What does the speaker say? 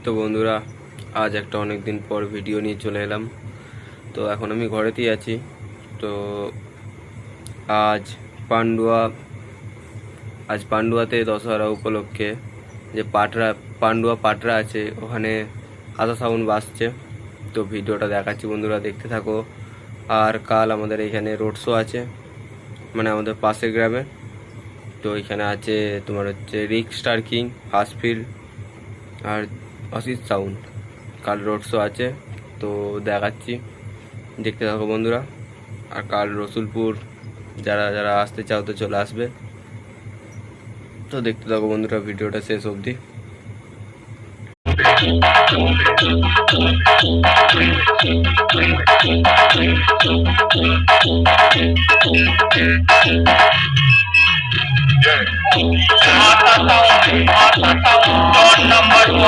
তো বন্ধুরা, আজ একটা অনেক দিন পর ভিডিও নিয়ে চলে এলাম। তো এখন আমি ঘরেতেই আছি। তো আজ পান্ডুয়াতে দশহরা উপলক্ষে যে পান্ডুয়া পাটরা আছে, ওখানে আশা সাউন্ড বাজছে। তো ভিডিওটা দেখাচ্ছি বন্ধুরা, দেখতে থাকো। আর কাল আমাদের এখানে রোড শো আছে, মানে আমাদের পাশের গ্রামে। তো এখানে আছে তোমার হচ্ছে রিক স্টার কিং, ফাস্টফিল্ড আর অসিত সাউন্ড। কাল রোড শো আছে, তো দেখাচ্ছি, দেখতে থাকো বন্ধুরা। আর কাল রসুলপুর যারা যারা আসতে চাও তো চলে আসবে। তো দেখতে থাকো বন্ধুরা ভিডিওটা শেষ অবধি। Mata Sound, Mata Sound, Lord number 2.